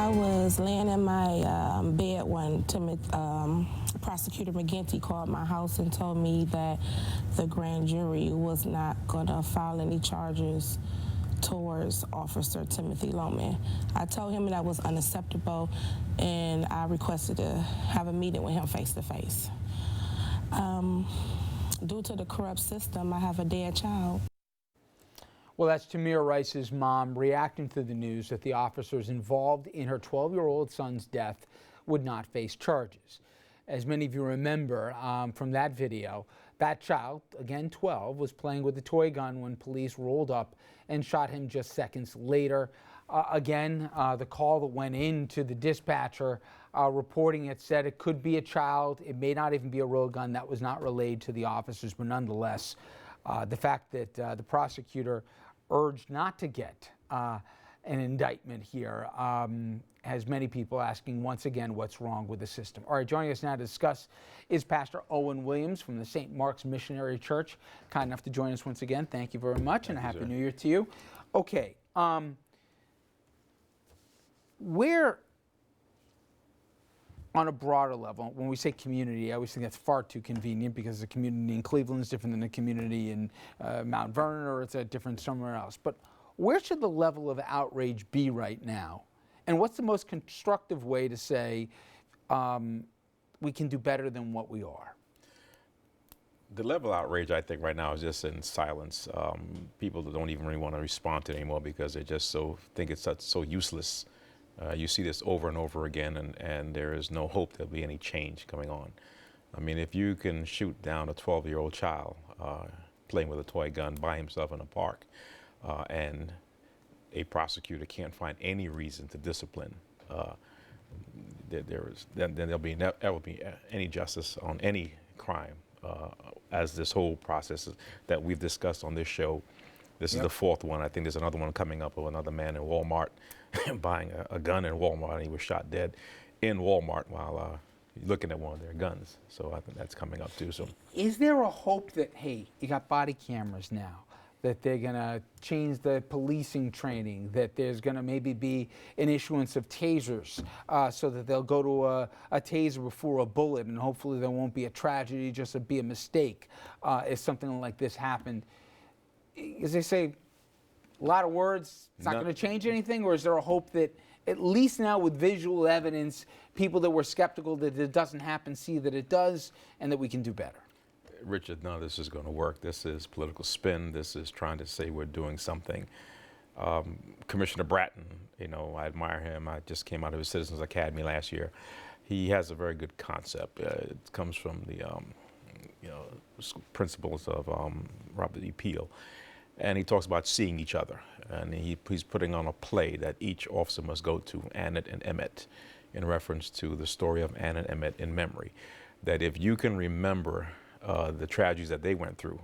I was laying in my bed when Prosecutor McGinty called my house and told me that the grand jury was not going to file any charges towards Officer Timothy Loman. I told him that was unacceptable, and I requested to have a meeting with him face to face. Due to the corrupt system, I have a dead child. Well, that's Tamir Rice's mom reacting to the news that the officers involved in her 12-year-old son's death would not face charges. As many of you remember from that video, that child, again 12, was playing with a toy gun when police rolled up and shot him just seconds later. The call that went into the dispatcher reporting it said it could be a child. It may not even be a real gun. That was not relayed to the officers, but nonetheless, the fact that the prosecutor urged not to get an indictment here has many people asking once again what's wrong with the system. All right, joining us now to discuss is Pastor Owen Williams from the St. Mark's Missionary Church. Kind enough to join us once again. Thank you very much, and a Happy New Year to you. Okay, where, on a broader level, when we say community, I always think that's far too convenient because the community in Cleveland is different than the community in Mount Vernon, or it's different somewhere else. But where should the level of outrage be right now? And what's the most constructive way to say we can do better than what we are? The level of outrage, I think, right now is just in silence. People don't even really want to respond to it anymore because they just think it's so useless. You see this over and over again, and there is no hope there'll be any change coming on. I mean, if you can shoot down a 12-year-old child playing with a toy gun by himself in a park, and a prosecutor can't find any reason to discipline, then there'll be never be any justice on any crime, as this whole process that we've discussed on this show. This is the fourth one. I think there's another one coming up of another man in Walmart buying a gun in Walmart, and he was shot dead in Walmart while looking at one of their guns. So I think that's coming up too. So, is there a hope that, hey, you got body cameras now, that they're going to change the policing training, that there's going to maybe be an issuance of tasers so that they'll go to a taser before a bullet, and hopefully there won't be a tragedy, just be a mistake if something like this happened? As they say, a lot of words, it's not going to change anything? Or is there a hope that at least now with visual evidence, people that were skeptical that it doesn't happen see that it does, and that we can do better? Richard, none of this is going to work. This is political spin. This is trying to say we're doing something. Commissioner Bratton, I admire him. I just came out of his Citizens Academy last year. He has a very good concept. It comes from the principles of Robert E. Peel. And he talks about seeing each other. And he's putting on a play that each officer must go to, Annette and Emmett, in reference to the story of Ann and Emmett in memory. That if you can remember the tragedies that they went through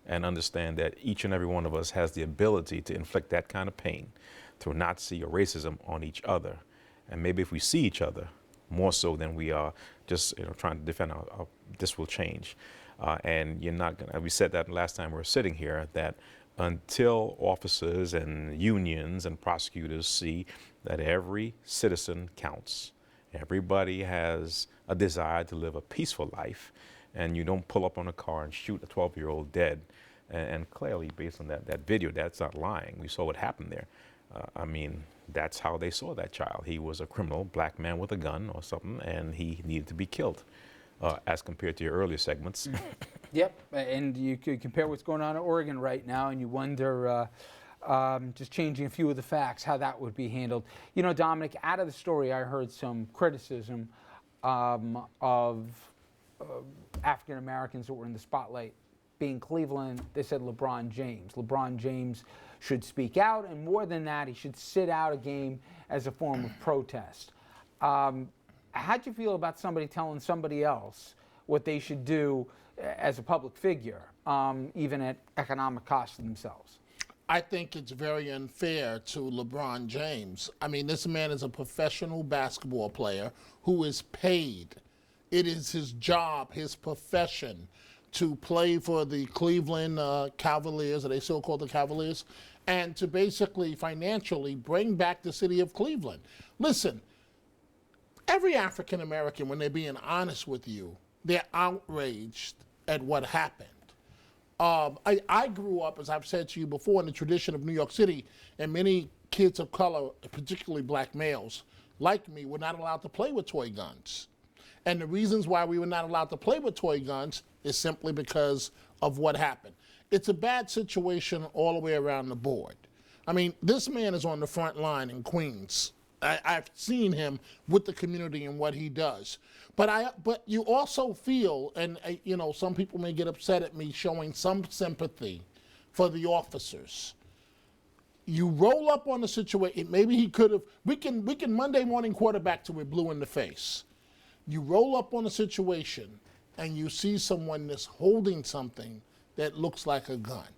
and understand that each and every one of us has the ability to inflict that kind of pain through Nazi or racism on each other. And maybe if we see each other more so than we are just trying to defend this will change. And you're not going to, we said that last time we were sitting here, that until officers and unions and prosecutors see that every citizen counts, everybody has a desire to live a peaceful life, and you don't pull up on a car and shoot a 12-year-old dead, and clearly based on that video, that's not lying. We saw what happened there. I mean, that's how they saw that child. He was a criminal, black man with a gun or something, and he needed to be killed, as compared to your earlier segments. Yep, and you could compare what's going on in Oregon right now, and you wonder, just changing a few of the facts, how that would be handled. Dominic, out of the story, I heard some criticism of African Americans that were in the spotlight being Cleveland. They said LeBron James. LeBron James should speak out, and more than that, he should sit out a game as a form of protest. How'd you feel about somebody telling somebody else what they should do as a public figure, even at economic cost to themselves? I think it's very unfair to LeBron James. I mean, this man is a professional basketball player who is paid. It is his job, his profession, to play for the Cleveland Cavaliers, are they still called the Cavaliers? And to basically financially bring back the city of Cleveland. Listen, every African American, when they're being honest with you, they're outraged at what happened. I grew up, as I've said to you before, in the tradition of New York City, and many kids of color, particularly black males, like me, were not allowed to play with toy guns. And the reasons why we were not allowed to play with toy guns is simply because of what happened. It's a bad situation all the way around the board. I mean, this man is on the front line in Queens. I've seen him with the community and what he does. But you also feel, and you know, some people may get upset at me showing some sympathy for the officers. You roll up on the situation. Maybe he could have. We can Monday morning quarterback till we're blue in the face. You roll up on a situation, and you see someone that's holding something that looks like a gun.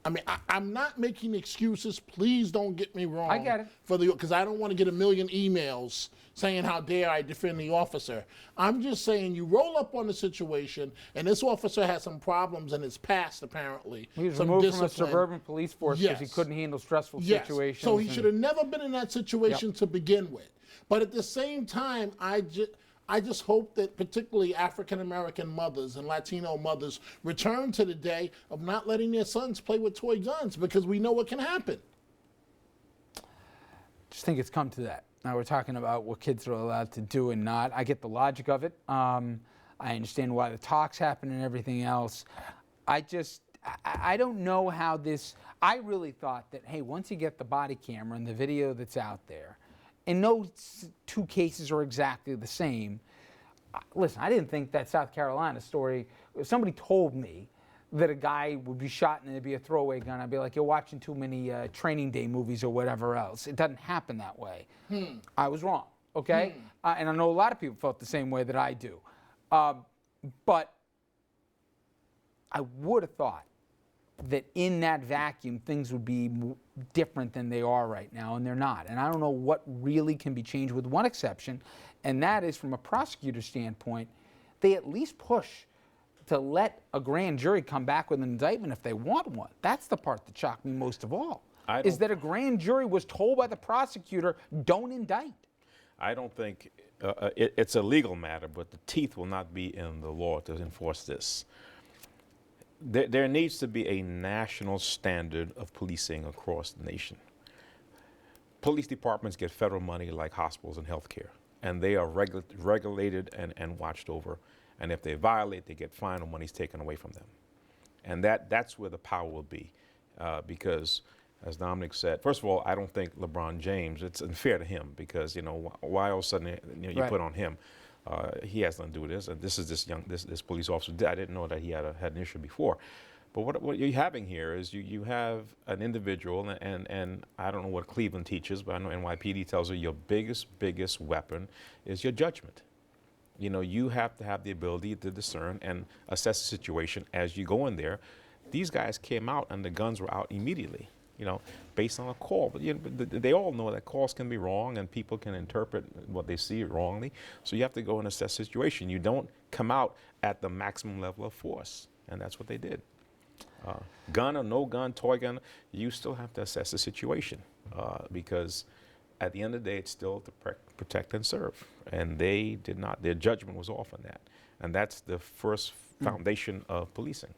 I mean, I'm not making excuses. Please don't get me wrong. I get it. Because I don't want to get a million emails saying how dare I defend the officer. I'm just saying you roll up on the situation, and this officer has some problems in his past, apparently. He was some removed from a discipline. suburban police force because he Yes. couldn't handle stressful Yes. situations. So he and- should have never been in that situation to begin with. But at the same time, I just hope that particularly African-American mothers and Latino mothers return to the day of not letting their sons play with toy guns, because we know what can happen. Just think it's come to that. Now we're talking about what kids are allowed to do and not. I get the logic of it. I understand why the talks happen and everything else. I don't know how this, I really thought that, hey, once you get the body camera and the video that's out there, and no two cases are exactly the same. Listen, I didn't think that South Carolina story, if somebody told me that a guy would be shot and it'd be a throwaway gun, I'd be like, you're watching too many Training Day movies or whatever else. It doesn't happen that way. I was wrong, okay? And I know a lot of people felt the same way that I do. But I would have thought that in that vacuum, things would be different than they are right now, and they're not. And I don't know what really can be changed, with one exception, and that is, from a prosecutor's standpoint, they at least push to let a grand jury come back with an indictment if they want one. That's the part that shocked me most of all, is that a grand jury was told by the prosecutor, don't indict. I don't think it's a legal matter, but the teeth will not be in the law to enforce this. There needs to be a national standard of policing across the nation. Police departments get federal money like hospitals and healthcare, and they are regulated and watched over. And if they violate, they get fined or money's taken away from them. And that's where the power will be, because, as Dominic said, first of all, I don't think LeBron James, it's unfair to him, because, you know, why all of a sudden you Right. put on him? He has nothing to do with this, and this is this police officer. I didn't know that he had an issue before, but what you're having here is you have an individual, and I don't know what Cleveland teaches, but I know NYPD tells you your biggest weapon is your judgment. You know, you have to have the ability to discern and assess the situation as you go in there. These guys came out and the guns were out immediately, you know, based on a call. But, you know, they all know that calls can be wrong and people can interpret what they see wrongly. So you have to go and assess the situation. You don't come out at the maximum level of force, and that's what they did. Gun or no gun, toy gun, you still have to assess the situation, because at the end of the day, it's still to protect and serve. And they did not, their judgment was off on that. And that's the first foundation of policing.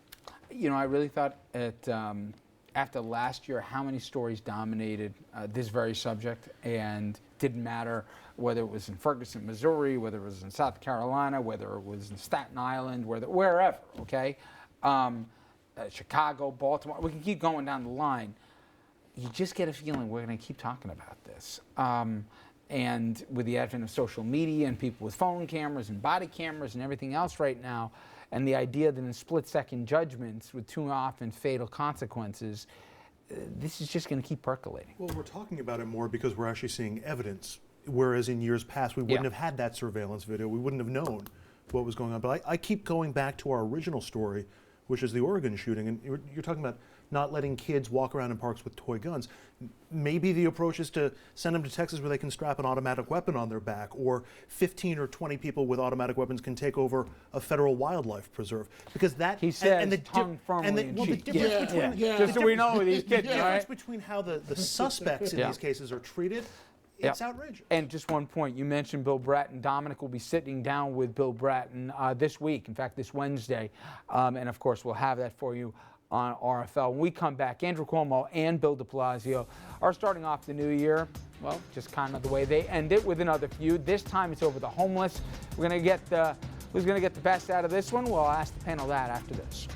You know, I really thought after last year, how many stories dominated this very subject, and didn't matter whether it was in Ferguson, Missouri, whether it was in South Carolina, whether it was in Staten Island, wherever, okay? Chicago, Baltimore, we can keep going down the line. You just get a feeling we're going to keep talking about this. And with the advent of social media and people with phone cameras and body cameras and everything else right now, and the idea that in split-second judgments with too often fatal consequences, this is just going to keep percolating. Well, we're talking about it more because we're actually seeing evidence, whereas in years past we wouldn't have had that surveillance video. We wouldn't have known what was going on. But I keep going back to our original story, which is the Oregon shooting, and you're talking about not letting kids walk around in parks with toy guns. Maybe the approach is to send them to Texas where they can strap an automatic weapon on their back, or 15 or 20 people with automatic weapons can take over a federal wildlife preserve. Because that, He says, and the tongue firmly in the cheek. difference between Just so we know with these kids, the all right? difference between how the suspects in Yeah. these cases are treated It's outrageous. And just one point, you mentioned Bill Bratton. Dominic will be sitting down with Bill Bratton this week, in fact, this Wednesday. And of course, we'll have that for you on RFL. When we come back, Andrew Cuomo and Bill de Blasio are starting off the new year, well, just kind of the way they end it, with another feud. This time it's over the homeless. We're going to get who's going to get the best out of this one? Well, I'll ask the panel that after this.